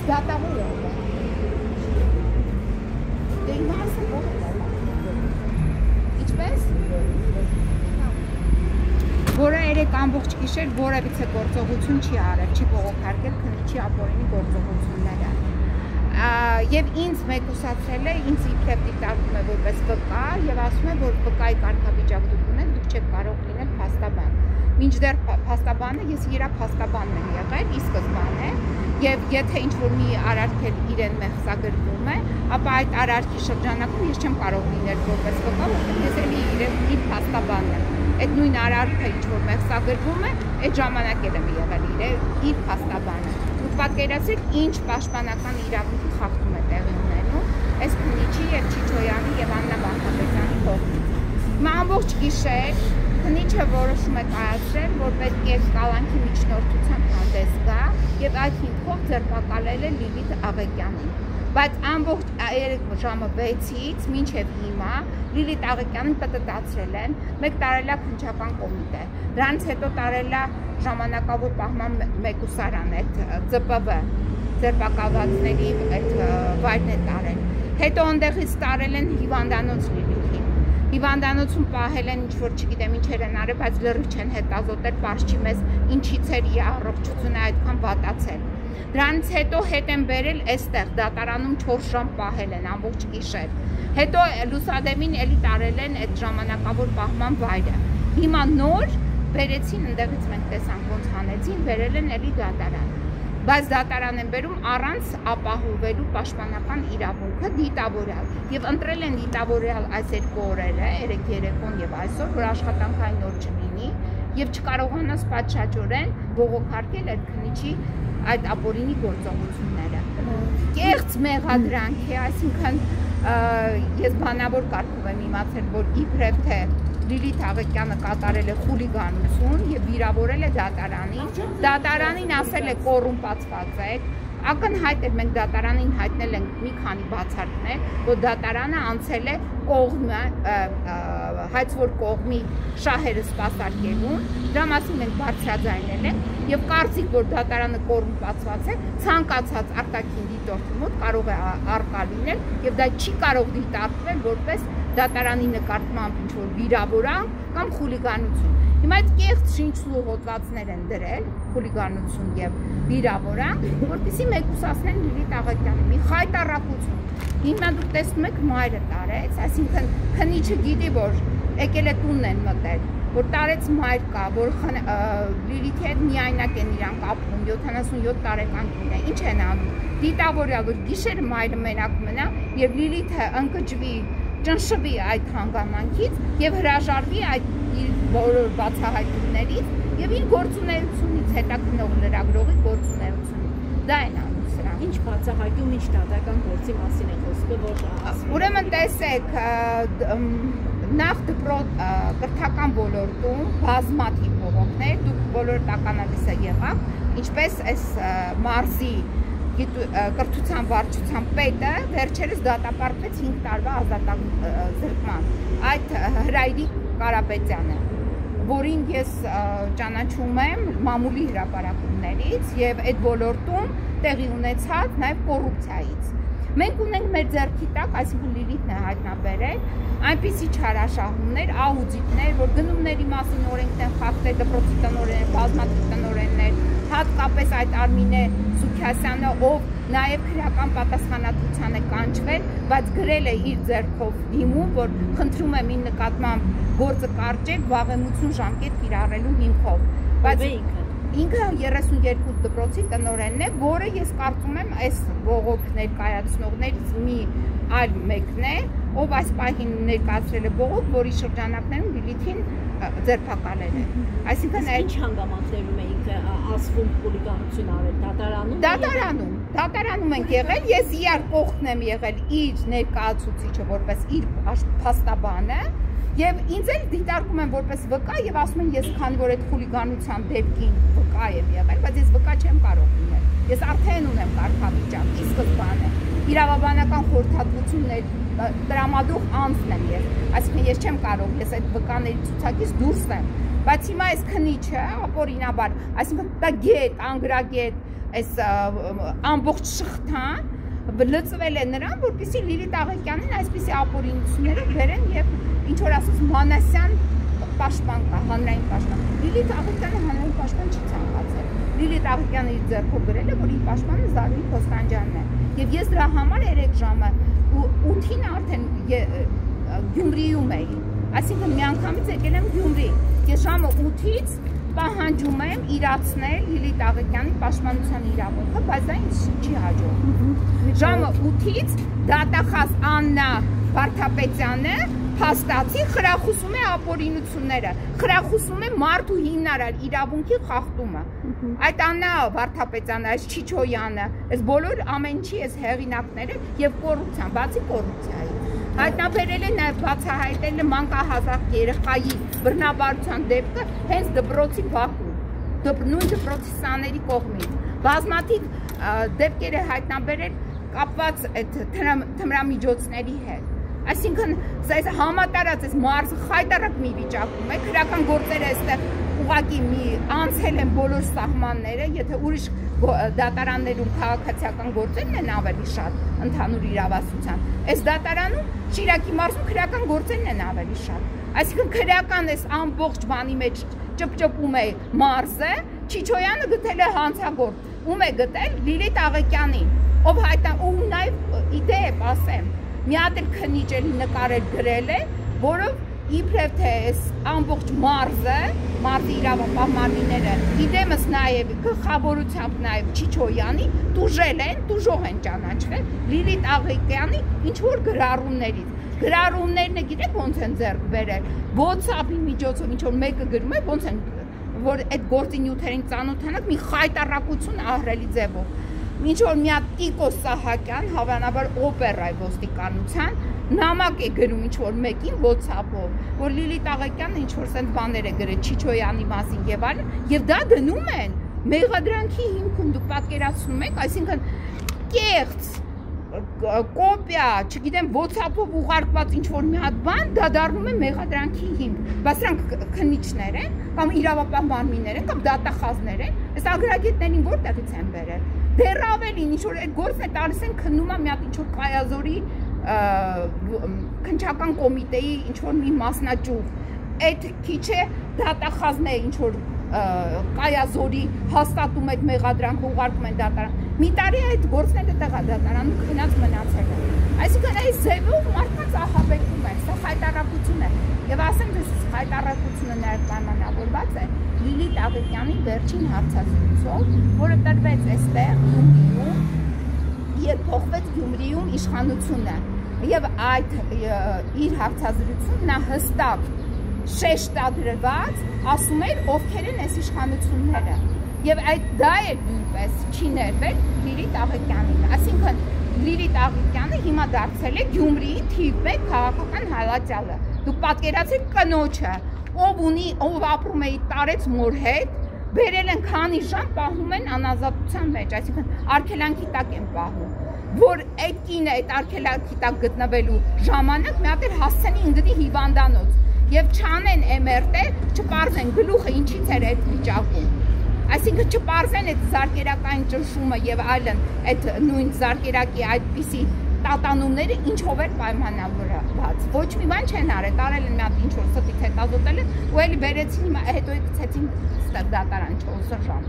Իսկ դատավորը ով է։ Դե իմ հարցը ո՞վ է։ Ինչպես։ Որը երեք ամբողջ գիշեր որևիցե գործողություն չի արել, չի բողոքարկել քննիչի ապօրինի գործողությունները։ Եվ ինձ մեկուսացրել է, ինձ իբրև դիտարկում է որպես վկա եւ ասում է, որ վկայի կարգավիճակ դուք ունեք, դուք չեք կարող լինել փաստաբան։ Մինչդեռ փաստաբանը ես իր փաստաբանն եմ եղել, ի սկզբանե, եւ եթե ինչ-որ մի արարք իրեն մեղսագրվում է, ապա այդ արարքի շրջանակում ես չեմ կարող լինել որպես վկա, որովհետեւ ես էլի իր փաստաբանն եմ։ Այդ նույն արարքը ինչ-որ մեղսագրվում է, այդ ժամանակ եմ եղել իր փաստաբանը։ Դուք պատկերացրեք, ինչ պաշտպանական իրավունքի խախտում է տեղի ունենում այս քննիչի եւ Չիչոյանի եւ Աննա Բանտապետյանի կողմից։ Հիմա ամբողջ գիշեր քննիչը որոշում է կայացրել, որ պետք է կալանքի միջնորդության հանդես գա եւ այդ հիմքով ձերբակալել է Լիլիթ Աղեկյանին։ Բայց ամբողջ ժամը 6-ից մինչև հիմա Լիլիթ Աղեկյանին պտտացրել են, մեկ տարելա քննչական կոմիտե, դրանից հետո տարելա ժամանակավոր պահման մեկուսարան, այդ ԾՊՎ, ձերբակալվածների այդ վայրն է տարել, հետո ընդեղից տարել են հիվանդանոց Լիլիթին, հիվանդանոցում պահել են ինչ-որ չգիտեմ ինչեր են արել, բայց լրիվ չեն հետազոտել, պարզ չի մեզ ինչից էր իր առողջությունը այդքան վատացել։ Դրանից հետո հետ են բերել այստեղ դատարանում 4 ժամ պահել են ամբողջ գիշեր։ Հետո լուսադեմին էլի տարել են այդ ժամանակավոր պահման վայրը։ Հիմա նոր բերեցին, ընդեղից մենք տեսանք ոնց հանեցին, բերել են էլի դատարան։ Բայց դատարան են բերում առանց ապահովելու պաշտպանական իրավունքը դիտավորյալ։ Եվ ընտրել են դիտավորյալ այս երկու օրերը, երեկ երեկոն եւ այսօր, որ աշխատանքային օր չլինի եւ չկարողանաս պատշաճորեն բողոքարկել այդ քննիչի այդ ապօրինի գործողությունները։ Կեղծ մեղադրանք է, այսինքն ես բանավոր կարգով եմ իմացել, որ իբրև թե Լիլիթ Աղեկյանը կատարել է խուլիգանություն եւ վիրավորել է դատարանին, դատարանին ասել է կոռումպացված եք, ակնհայտ է մենք դատարանին հայտնել ենք մի քանի բացարկներ, որ դատարանը անցել է կողմը, հայցվոր կողմի շահերը սպասարկելուն, դրա մասին մենք բարձրաձայնել ենք եւ կարծիք, որ դատարանը կոռումպացված է, ցանկացած արտաքին դիտորդի մոտ կարող է առկա լինել եւ դա չի կարող դիտարկվել որպես դատարանի նկատմամբ ինչ-որ վիրավորանք կամ խուլիգանություն։ Հիմա այդ կեղծ շինչլու հոդվածներ են դրել, խուլիգանություն եւ վիրավորանք, որպեսզի մեկուսացնեն Լիլիթ Աղեկյանին, մի խայտառակություն։ Հիմա դուք տեսնում եք մայրը տարեց, այսինքն քննիչը գիտի, որ եկել է տունն են մտել, որ տարեց մայր կա, որ Լիլիթի հետ միայնակ են իրանք ապրում, 77 տարեկան կին է, ինչ են անում։ Դիտավորյալ, որ գիշերը մայրը մենակ մնա եւ Լիլիթը ընկճվի, ճնշվի այդ հանգամանքից եւ հրաժարվի այդ իր բոլոր բացահայտումներից եւ իր գործունեությունից, հետաքննող լրագրողի գործունեությունից։ Դա են անում սրանք։ Ինչ բացահայտում, ինչ դատական գործի մասին է խոսքը, որ ասում։ Ուրեմն տեսեք, նախ կրթական ոլորտում բազմաթիվ բողոքներ, դուք բոլոր տականալիսը եղաք, ինչպես այս մարզի կրթության վարչության պետը վերջերս դատապարտվեց 5 տարվա ազատազրկման, այդ Հրայրիկ Կարապետյանը, որին ես ճանաչում եմ մամուլի հրապարակումներից եւ այդ ոլորտում տեղի ունեցած նաեւ կոռուպցիայից։ Մենք ունենք մեր ձեռքի տակ, այսինքն Լիլիթն է հայտնաբերել, այնպիսի չարաշահումներ, աուդիտներ, որ գնումների մասին օրենքն են խախտել, դպրոցի տնօրեններ, բազմաթիվ տնօրեններ, հատկապես այդ Արմինե Սուքիասյանը, ով նաև քրեական պատասխանատվության է կանչվել, բայց գրել է իր ձեռքով դիմում, որ խնդրում եմ իր նկատմամբ գործը կարճեք վաղեմություն ժամկետ կիրառելու հիմքով։ Բայց ինքը 32 դպրոցի տնօրենն է, որը ես կարծում եմ այս բողոք ներկայացնողներից մի այլ մեկն է, ով այս պահին ներկայացրել է բողոք, որի շրջանակներում Լիլիթին ձերբակալել է։ Այսինքն ինչ հանգամանքներում է ինքը ասվում խուլիգանություն արել դատարանում ենք եղել, ես իր կողքն եմ եղել իր ներկայացուցիչը որպես իր փաստաբանը եւ ինձ էլ դիտարկում են որպես վկա եւ ասում են ես քանի որ այդ խուլիգանության դեպքին վկա եմ եղել, բայց ես վկա չեմ կարող լինել։ Ես արդեն ունեմ կարգավիճակ, ի սկզբանե իրավաբանական խորհրդատվություններ տրամադրող անձն եմ ես, այսինքն ես չեմ կարող, ես այդ վկաների ցուցակից դուրս եմ, բայց հիմա այս քննիչը ապօրինաբար, այսինքն դա գետ, անգրագետ, այս ամբողջ շղթան լծվել է նրան, որպեսզի Լիլիթ Աղեկյանին այսպիսի ապօրինությունները բերեն եւ ինչ որ ասած Մանասյան պաշտպան կա, հանրային պաշտպան։ Լիլիթ Աղեկյանը հանրային պաշտպան չի ցանկացել։ Լիլիթ Աղեկյանը իր ձեռքով գրել է, որ իր պաշտպանը Զարուհի Քոստանջյանն է։ Եվ ես դրա համար 3 ժամը 8-ին արդեն Գյումրիում էի։ Այսինքն միանգամից եկել եմ Գյումրի։ Ես ժամը 8-ից պահանջում եմ իրացնել Լիլիթ Աղեկյանի պաշտպանության իրավունքը, բայց դա ինձ չի հաջողվում։ Ժամը 8-ից դատախազ Աննա Վարդապետյանը փաստացի խրախուսում է ապօրինությունները, խրախուսում է մարդու հիմնարար իրավունքի խախտումը։ Այդ Աննա Վարդապետյանը, այս Չիչոյանը, այս բոլոր ամեն ինչի այս հեղինակները եւ կոռուպցիան, բացի կոռուպցիայի հայտնաբերել է նաև բացահայտել է մանկահասակ երեխայի բռնաբարության դեպքը հենց դպրոցի բակում, նույն դպրոցի սաների կողմից։ Բազմաթիվ դեպքեր է հայտնաբերել կապված այդ թմրամիջոցների հետ։ Այսինքն այս համատարած այս մարզը խայտարակ մի վիճակում է, քրական գործերը այստեղ ուղղակի մի անցել են բոլոր սահմանները, եթե ուրիշ դատարաններում քաղաքացիական գործերն են ավելի շատ ընդհանուր իրավասության, այս դատարանում Շիրակի մարզում քրական գործերն են ավելի շատ։ Այսինքն քրական այս ամբողջ բանի մեջ ճպճպում է մարզը, Չիչոյանը գտել է հանցագործ, ում է գտել Լիլիթ Աղեկյանին, ով ում նաև իդե է ասեմ, մի հատ էլ քնիչ էլի նկարել գրել է, որով իբրև թե այս ամբողջ մարզը, մարզի իրավապահ մարմինները, իդեմս նաև գլխավորությամբ նաև Չիչոյանի տուժել են, տուժող են ճանաչվել Լիլիթ Աղեկյանի ինչ-որ գրառումներից։ Գրառումներն գիտեք ոնց են ձեռք բերել, WhatsApp-ի միջոցով ինչ-որ մեկը գրում է, ոնց են, որ այդ գործի նյութերին ծանոթանաք մի խայտարակություն ահռելի ձևով։ Ինչ-որ մի հատ Տիկո Սահակյան, հավանաբար օպերայի ոստիկանության, նամակ է գրում ինչ-որ մեկին WhatsApp-ով, որ Լիլիթ Աղեկյանը ինչ-որ սենց բաներ է գրել Չիչոյանի մասին եւ այլն, եւ դա դնում են մեղադրանքի հիմքում, դուք պատկերացնում եք, այսինքն կեղծ կոպիա, չգիտեմ, WhatsApp-ով ուղարկված ինչ-որ մի հատ բան, դա դառնում է մեղադրանքի հիմք, բայց սրանք քննիչներ են, կամ իրավապահ մարմիններ են, կամ դատախազներ են, այս ագրագետներին որտեղից են բերել։ Դեռ ավելին, ինչ-որ այդ գործն է տալիս են քննումը մի հատ ինչ-որ Կայազորի քննչական կոմիտեի ինչ-որ մի մասնաճյուղ, այդ քիչ է դատախազն է ինչ-որ Կայազորի հաստատում այդ մեղադրանքը ուղարկում են դատարան։ Մի տարի այդ գործները տեղա դատարանում քնած մնացել են։ Այսինքն այս ձևով մարդկանց ահաբեկում են, սա խայտարակություն է։ Եվ ասեմ դες խայտարակությունը նաև պայմանավորված է Լիլիթ Աղեկյանի վերջին հարցազրույցով, որը տրվեց այստեղ Գյումրիում, երբ փոխվեց Գյումրիում իշխանությունը։ Եվ այդ իր հարցազրույցում նա հստակ շեշտադրված ասում էր ովքեր են այս իշխանությունները։ Եվ այդ դա է նույնպես չի ներվել Լիլիթ Աղեկյանին։ Այսինքն Լիլիթ Աղեկյանը հիմա դարձել է Գյումրիի թիվ 1 քաղաքական հալածյալը։ Դուք պատկերացրեք կնոջը, ով ապրում է իր տարեց մոր հետ, բերել են քանի ժամ պահում են անազատության մեջ, այսինքն արգելանքի տակ են պահում, որ այդ կինը այդ արգելանքի տակ գտնվելու ժամանակ մի հատ էլ հասցնի ինգդի հիվանդանոց եւ չանեն MRT, չպարզեն գլուխը ինչից էր այդ վիճակում։ Այսինքն չպարզեն այդ զարկերակային ճնշումը եւ այլն, այդ նույն զարկերակի այդպիսի տատանումները ինչով էր պայմանավորված։ Ոչ մի բան չեն արել, տարել են մի հատ ինչ որ ստից հետազոտել են, ու էլի բերեցին հիմա հետո գցեցին ստեղ դատարան 4 ժամ։